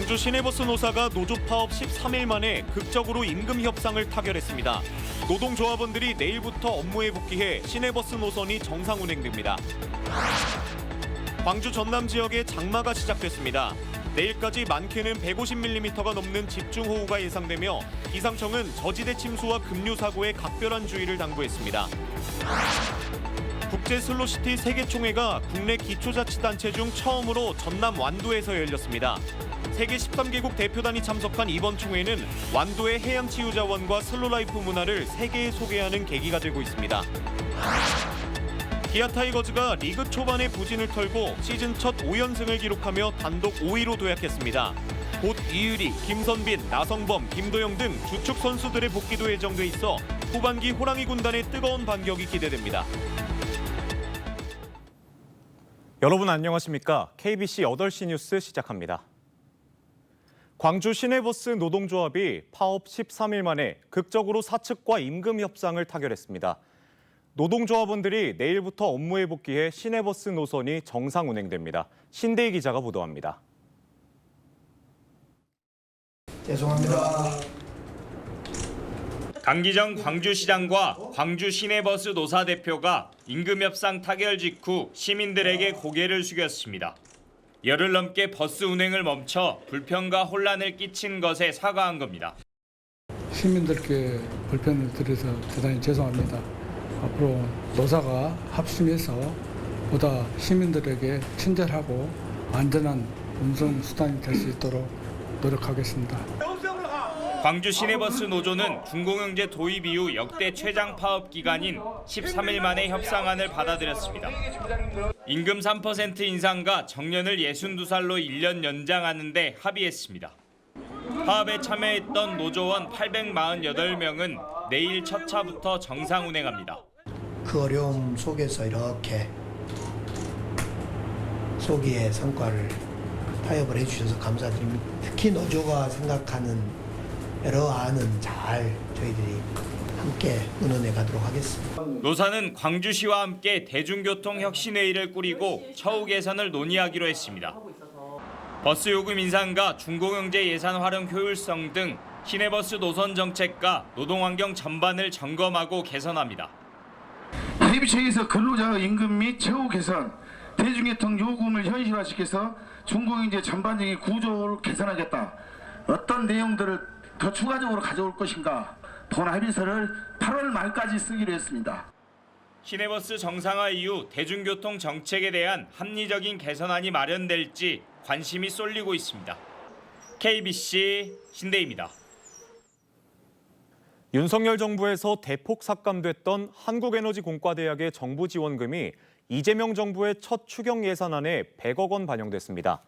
광주 시내버스 노사가 노조 파업 13일 만에 극적으로 임금 협상을 타결했습니다. 노동조합원들이 내일부터 업무에 복귀해 시내버스 노선이 정상 운행됩니다. 광주 전남 지역에 장마가 시작됐습니다. 내일까지 많게는 150mm가 넘는 집중호우가 예상되며 기상청은 저지대 침수와 급류 사고에 각별한 주의를 당부했습니다. 국제 슬로시티 세계총회가 국내 기초자치단체 중 처음으로 전남 완도에서 열렸습니다. 세계 13개국 대표단이 참석한 이번 총회는 완도의 해양치유자원과 슬로라이프 문화를 세계에 소개하는 계기가 되고 있습니다. 기아 타이거즈가 리그 초반에 부진을 털고 시즌 첫 5연승을 기록하며 단독 5위로 도약했습니다. 곧 이유리, 김선빈, 나성범, 김도영 등 주축 선수들의 복귀도 예정돼 있어 후반기 호랑이 군단의 뜨거운 반격이 기대됩니다. 여러분 안녕하십니까? KBC 8시 뉴스 시작합니다. 광주 시내버스 노동조합이 파업 13일 만에 극적으로 사측과 임금 협상을 타결했습니다. 노동조합원들이 내일부터 업무에 복귀해 시내버스 노선이 정상 운행됩니다. 신대희 기자가 보도합니다. 죄송합니다. 강기정 광주시장과 광주 시내버스 노사 대표가 임금협상 타결 직후 시민들에게 고개를 숙였습니다. 열흘 넘게 버스 운행을 멈춰 불편과 혼란을 끼친 것에 사과한 겁니다. 시민들께 불편을 드려서 대단히 죄송합니다. 앞으로 노사가 합심해서 보다 시민들에게 친절하고 안전한 운송 수단이 될 수 있도록 노력하겠습니다. 광주 시내버스 노조는 중공영제 도입 이후 역대 최장 파업 기간인 13일 만에 협상안을 받아들였습니다. 임금 3% 인상과 정년을 62살로 1년 연장하는 데 합의했습니다. 파업에 참여했던 노조원 848명은 내일 첫 차부터 정상 운행합니다. 그 어려움 속에서 이렇게 소기의 성과를 타협을 해주셔서 감사드립니다. 특히 노조가 생각하는 여러 안은 잘 저희들이 함께 의논해 가도록 하겠습니다. 노사는 광주시와 함께 대중교통혁신회의를 꾸리고 처우 개선을 논의하기로 했습니다. 버스 요금 인상과 중공영제 예산 활용 효율성 등 시내버스 노선 정책과 노동환경 전반을 점검하고 개선합니다. 협의체에서 근로자 임금 및 처우 개선, 대중교통 요금을 현실화시켜서 중공영제 전반적인 구조를 개선하겠다. 어떤 내용들을 더 추가적으로 가져올 것인가 본 합의서를 8월 말까지 쓰기로 했습니다. 시내버스 정상화 이후 대중교통 정책에 대한 합리적인 개선안이 마련될지 관심이 쏠리고 있습니다. KBC 신대희입니다. 윤석열 정부에서 대폭 삭감됐던 한국에너지공과대학의 정부 지원금이 이재명 정부의 첫 추경 예산안에 100억 원 반영됐습니다.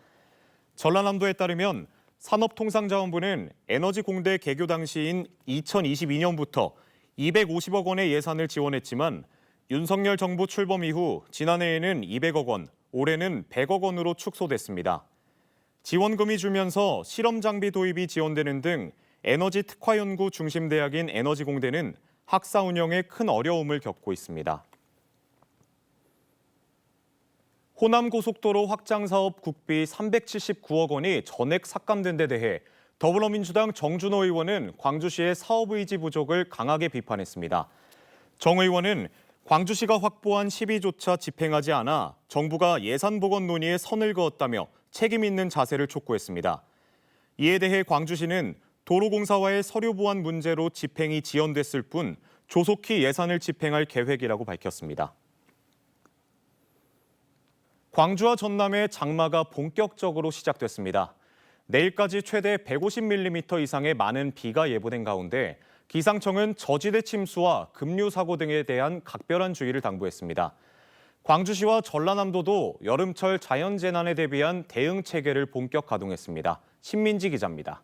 전라남도에 따르면 산업통상자원부는 에너지공대 개교 당시인 2022년부터 250억 원의 예산을 지원했지만 윤석열 정부 출범 이후 지난해에는 200억 원, 올해는 100억 원으로 축소됐습니다. 지원금이 줄면서 실험 장비 도입이 지연되는 등 에너지 특화 연구 중심 대학인 에너지공대는 학사 운영에 큰 어려움을 겪고 있습니다. 호남고속도로 확장 사업 국비 379억 원이 전액 삭감된 데 대해 더불어민주당 정준호 의원은 광주시의 사업 의지 부족을 강하게 비판했습니다. 정 의원은 광주시가 확보한 시비조차 집행하지 않아 정부가 예산 복원 논의에 선을 그었다며 책임 있는 자세를 촉구했습니다. 이에 대해 광주시는 도로공사와의 서류 보완 문제로 집행이 지연됐을 뿐 조속히 예산을 집행할 계획이라고 밝혔습니다. 광주와 전남의 장마가 본격적으로 시작됐습니다. 내일까지 최대 150mm 이상의 많은 비가 예보된 가운데 기상청은 저지대 침수와 급류 사고 등에 대한 각별한 주의를 당부했습니다. 광주시와 전라남도도 여름철 자연재난에 대비한 대응 체계를 본격 가동했습니다. 신민지 기자입니다.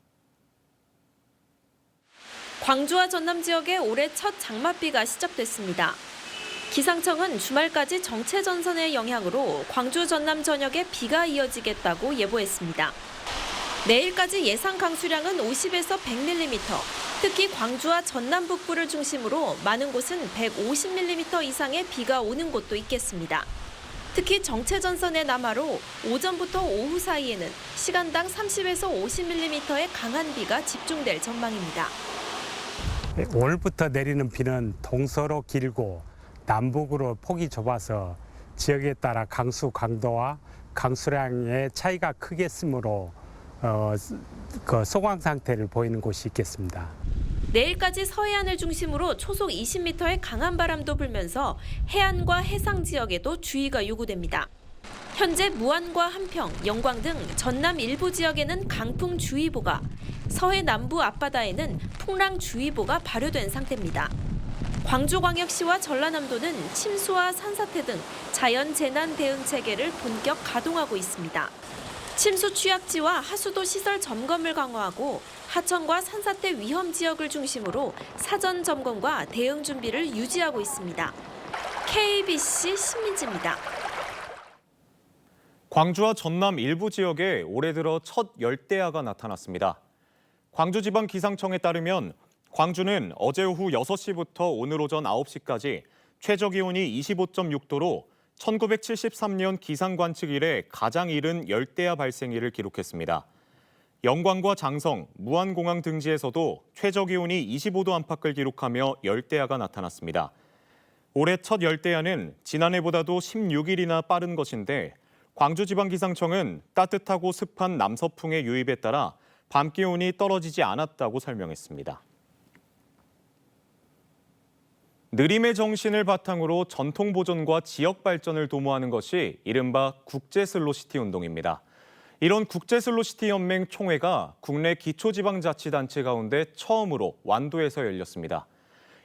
광주와 전남 지역에 올해 첫 장맛비가 시작됐습니다. 기상청은 주말까지 정체전선의 영향으로 광주 전남 전역에 비가 이어지겠다고 예보했습니다. 내일까지 예상 강수량은 50에서 100mm, 특히 광주와 전남 북부를 중심으로 많은 곳은 150mm 이상의 비가 오는 곳도 있겠습니다. 특히 정체전선의 남하로 오전부터 오후 사이에는 시간당 30에서 50mm의 강한 비가 집중될 전망입니다. 오늘부터 내리는 비는 동서로 길고 남북으로 폭이 좁아서 지역에 따라 강수 강도와 강수량의 차이가 크겠으므로 소강 상태를 보이는 곳이 있겠습니다. 내일까지 서해안을 중심으로 초속 20m의 강한 바람도 불면서 해안과 해상 지역에도 주의가 요구됩니다. 현재 무안과 한평, 영광 등 전남 일부 지역에는 강풍주의보가, 서해 남부 앞바다에는 풍랑주의보가 발효된 상태입니다. 광주광역시와 전라남도는 침수와 산사태 등 자연재난 대응 체계를 본격 가동하고 있습니다. 침수 취약지와 하수도 시설 점검을 강화하고 하천과 산사태 위험 지역을 중심으로 사전 점검과 대응 준비를 유지하고 있습니다. KBC 신민지입니다. 광주와 전남 일부 지역에 올해 들어 첫 열대야가 나타났습니다. 광주지방기상청에 따르면 광주는 어제 오후 6시부터 오늘 오전 9시까지 최저기온이 25.6도로 1973년 기상관측 이래 가장 이른 열대야 발생일을 기록했습니다. 영광과 장성, 무안공항 등지에서도 최저기온이 25도 안팎을 기록하며 열대야가 나타났습니다. 올해 첫 열대야는 지난해보다도 16일이나 빠른 것인데 광주지방기상청은 따뜻하고 습한 남서풍의 유입에 따라 밤 기온이 떨어지지 않았다고 설명했습니다. 느림의 정신을 바탕으로 전통 보존과 지역 발전을 도모하는 것이 이른바 국제 슬로시티 운동입니다. 이런 국제 슬로시티 연맹 총회가 국내 기초지방자치단체 가운데 처음으로 완도에서 열렸습니다.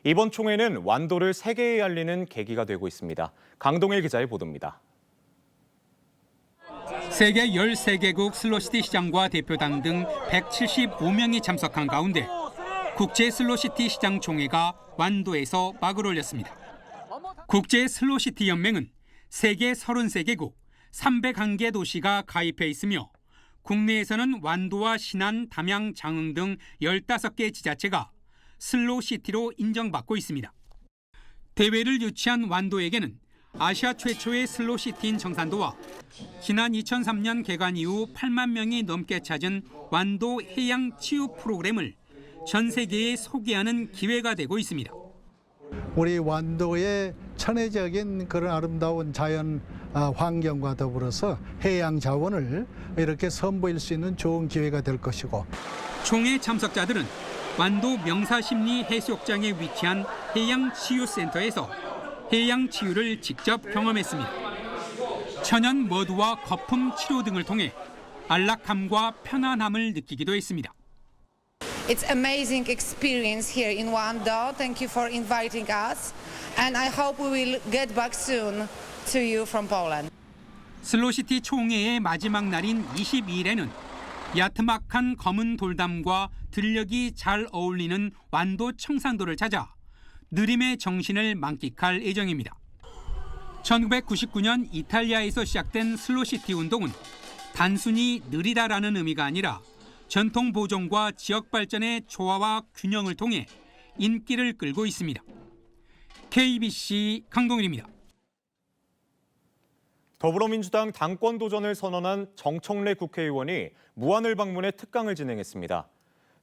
이번 총회는 완도를 세계에 알리는 계기가 되고 있습니다. 강동일 기자의 보도입니다. 세계 13개국 슬로시티 시장과 대표단 등 175명이 참석한 가운데 국제 슬로시티 시장 총회가 완도에서 막을 올렸습니다. 국제 슬로시티 연맹은 세계 33개국 301개 도시가 가입해 있으며 국내에서는 완도와 신안, 담양, 장흥 등 15개 지자체가 슬로시티로 인정받고 있습니다. 대회를 유치한 완도에게는 아시아 최초의 슬로시티인 청산도와 지난 2003년 개관 이후 8만 명이 넘게 찾은 완도 해양 치유 프로그램을 전 세계에 소개하는 기회가 되고 있습니다. 우리 완도의 천혜적인 그런 아름다운 자연 환경과 더불어서 해양 자원을 이렇게 선보일 수 있는 좋은 기회가 될 것이고. 총회 참석자들은 완도 명사심리 해수욕장에 위치한 해양치유센터에서 해양치유를 직접 경험했습니다. 천연 머드와 거품 치료 등을 통해 안락함과 편안함을 느끼기도 했습니다. It's amazing experience here in Wando. Thank you for inviting us, and I hope we will get back soon to you from Poland. 슬로시티 총회의 마지막 날인 22일에는 야트막한 검은 돌담과 들녘이 잘 어울리는 완도 청산도를 찾아 느림의 정신을 만끽할 예정입니다. 1999년 이탈리아에서 시작된 슬로시티 운동은 단순히 느리다라는 의미가 아니라 전통 보존과 지역 발전의 조화와 균형을 통해 인기를 끌고 있습니다. KBC 강동일입니다. 더불어민주당 당권 도전을 선언한 정청래 국회의원이 무안을 방문해 특강을 진행했습니다.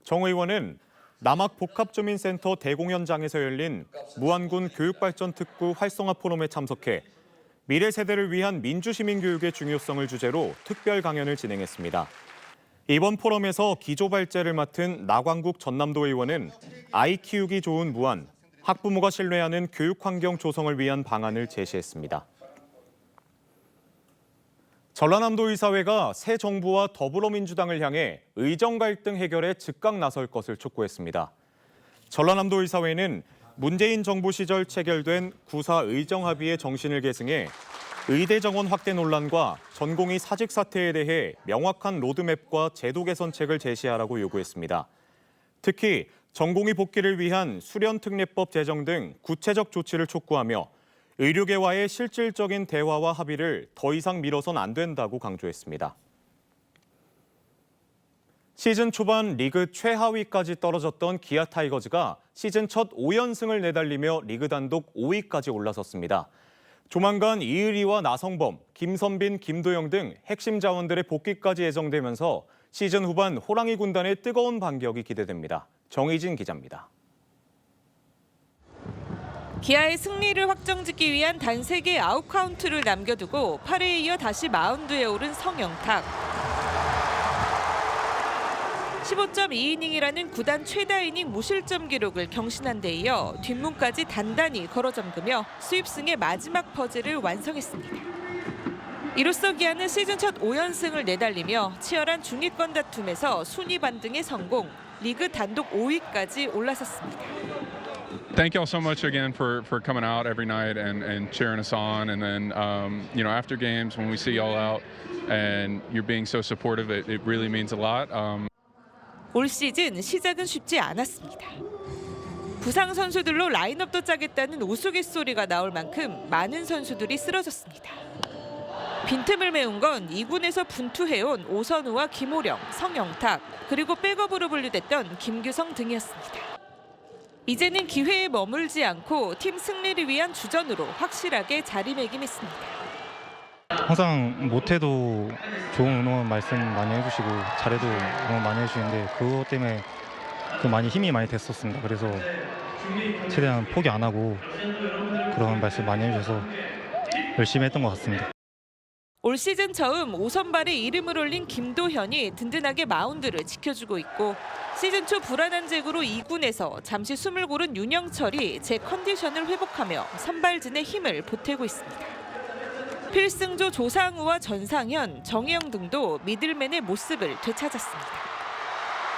정 의원은 남학복합주민센터 대공연장에서 열린 무안군 교육발전특구 활성화 포럼에 참석해 미래 세대를 위한 민주시민교육의 중요성을 주제로 특별 강연을 진행했습니다. 이번 포럼에서 기조발제를 맡은 나광국 전남도 의원은 아이 키우기 좋은 무안, 학부모가 신뢰하는 교육환경 조성을 위한 방안을 제시했습니다. 전라남도 의사회가 새 정부와 더불어민주당을 향해 의정 갈등 해결에 즉각 나설 것을 촉구했습니다. 전라남도 의사회는 문재인 정부 시절 체결된 구사 의정합의의 정신을 계승해 의대 정원 확대 논란과 전공의 사직 사태에 대해 명확한 로드맵과 제도 개선책을 제시하라고 요구했습니다. 특히 전공의 복귀를 위한 수련특례법 제정 등 구체적 조치를 촉구하며 의료계와의 실질적인 대화와 합의를 더 이상 미뤄선 안 된다고 강조했습니다. 시즌 초반 리그 최하위까지 떨어졌던 기아 타이거즈가 시즌 첫 5연승을 내달리며 리그 단독 5위까지 올라섰습니다. 조만간 이의리와 나성범, 김선빈, 김도영 등 핵심 자원들의 복귀까지 예정되면서 시즌 후반 호랑이 군단의 뜨거운 반격이 기대됩니다. 정의진 기자입니다. 기아의 승리를 확정짓기 위한 단 3개의 아웃카운트를 남겨두고 8회에 이어 다시 마운드에 오른 성영탁. 15.2이닝이라는 구단 최다 이닝 무실점 기록을 경신한 데 이어 뒷문까지 단단히 걸어 잠그며 수입승의 마지막 퍼즐을 완성했습니다. 이로써 기아는 시즌 첫 5연승을 내달리며 치열한 중위권 다툼에서 순위 반등에 성공, 리그 단독 5위까지 올라섰습니다. Thank you all so much again for coming out every night and cheering us on. And then, after games, when we see y'all out and you're being so supportive, it really means a lot. 올 시즌 시작은 쉽지 않았습니다. 부상 선수들로 라인업도 짜겠다는 우스갯소리가 나올 만큼 많은 선수들이 쓰러졌습니다. 빈틈을 메운 건 2군에서 분투해온 오선우와 김호령, 성영탁, 그리고 백업으로 분류됐던 김규성 등이었습니다. 이제는 기회에 머물지 않고 팀 승리를 위한 주전으로 확실하게 자리매김했습니다. 항상 못해도 좋은 응원 말씀 많이 해주시고 잘해도 응원 많이 해주시는데 그것 때문에 많이 힘이 많이 됐었습니다. 그래서 최대한 포기 안 하고 그런 말씀 많이 해주셔서 열심히 했던 것 같습니다. 올 시즌 처음 5선발에 이름을 올린 김도현이 든든하게 마운드를 지켜주고 있고 시즌 초 불안한 잭으로 2군에서 잠시 숨을 고른 윤영철이 제 컨디션을 회복하며 선발진의 힘을 보태고 있습니다. 필승조 조상우와 전상현, 정혜영 등도 미들맨의 모습을 되찾았습니다.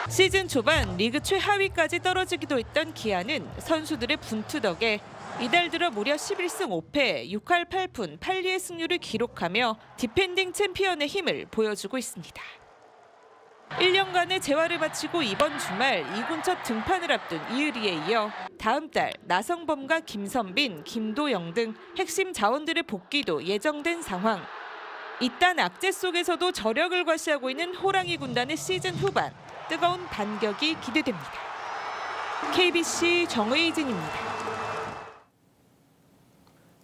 시즌 초반 리그 최하위까지 떨어지기도 했던 기아는 선수들의 분투 덕에 이달 들어 무려 11승 5패, 6할 8푼 8리의 승률을 기록하며 디펜딩 챔피언의 힘을 보여주고 있습니다. 1년간의 재활을 마치고 이번 주말 2군 첫 등판을 앞둔 이의리에 이어 다음 달 나성범과 김선빈, 김도영 등 핵심 자원들의 복귀도 예정된 상황. 이딴 악재 속에서도 저력을 과시하고 있는 호랑이 군단의 시즌 후반 뜨거운 반격이 기대됩니다. KBC 정의진입니다.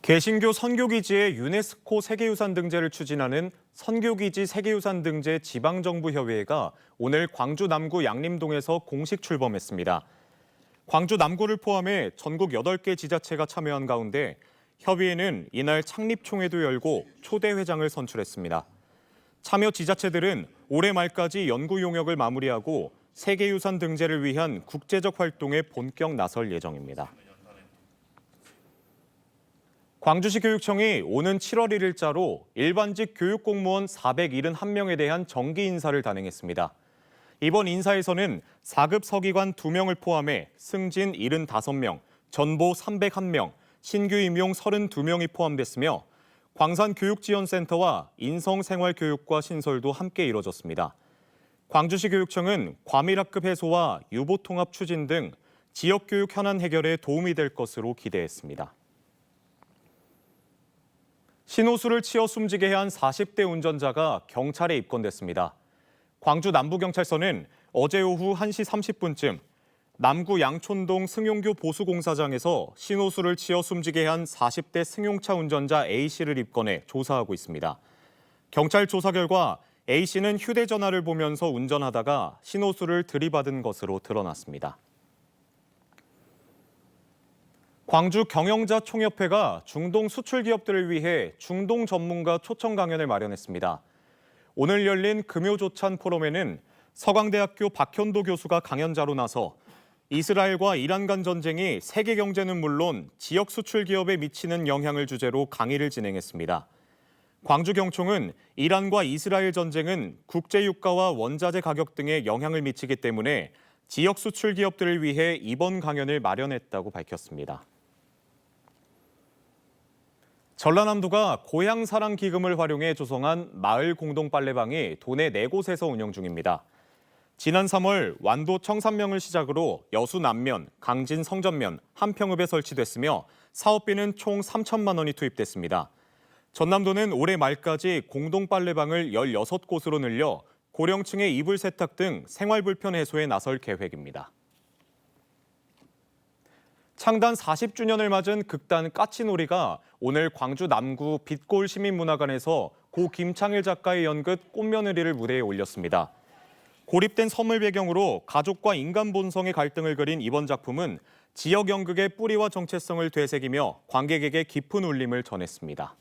개신교 선교기지의 유네스코 세계유산 등재를 추진하는 선교기지 세계유산 등재 지방정부협의회가 오늘 광주 남구 양림동에서 공식 출범했습니다. 광주 남구를 포함해 전국 8개 지자체가 참여한 가운데 협의회는 이날 창립총회도 열고 초대 회장을 선출했습니다. 참여 지자체들은 올해 말까지 연구 용역을 마무리하고 세계유산 등재를 위한 국제적 활동에 본격 나설 예정입니다. 광주시 교육청이 오는 7월 1일자로 일반직 교육공무원 471명에 대한 정기 인사를 단행했습니다. 이번 인사에서는 4급 서기관 2명을 포함해 승진 75명, 전보 301명, 신규 임용 32명이 포함됐으며 광산교육지원센터와 인성생활교육과 신설도 함께 이뤄졌습니다. 광주시 교육청은 과밀학급 해소와 유보통합 추진 등 지역교육 현안 해결에 도움이 될 것으로 기대했습니다. 신호수를 치어 숨지게 한 40대 운전자가 경찰에 입건됐습니다. 광주 남부경찰서는 어제 오후 1시 30분쯤 남구 양촌동 승용교 보수공사장에서 신호수를 치어 숨지게 한 40대 승용차 운전자 A씨를 입건해 조사하고 있습니다. 경찰 조사 결과 A씨는 휴대전화를 보면서 운전하다가 신호수를 들이받은 것으로 드러났습니다. 광주 경영자 총협회가 중동 수출 기업들을 위해 중동 전문가 초청 강연을 마련했습니다. 오늘 열린 금요조찬 포럼에는 서강대학교 박현도 교수가 강연자로 나서 이스라엘과 이란 간 전쟁이 세계 경제는 물론 지역 수출 기업에 미치는 영향을 주제로 강의를 진행했습니다. 광주경총은 이란과 이스라엘 전쟁은 국제 유가와 원자재 가격 등에 영향을 미치기 때문에 지역 수출 기업들을 위해 이번 강연을 마련했다고 밝혔습니다. 전라남도가 고향사랑 기금을 활용해 조성한 마을 공동 빨래방이 도내 4곳에서 운영 중입니다. 지난 3월 완도 청산면을 시작으로 여수 남면, 강진 성전면, 한평읍에 설치됐으며 사업비는 총 3천만 원이 투입됐습니다. 전남도는 올해 말까지 공동 빨래방을 16곳으로 늘려 고령층의 이불 세탁 등 생활 불편 해소에 나설 계획입니다. 창단 40주년을 맞은 극단 까치놀이가 오늘 광주 남구 빛골 시민문화관에서 고 김창일 작가의 연극 꽃며느리를 무대에 올렸습니다. 고립된 섬을 배경으로 가족과 인간 본성의 갈등을 그린 이번 작품은 지역 연극의 뿌리와 정체성을 되새기며 관객에게 깊은 울림을 전했습니다.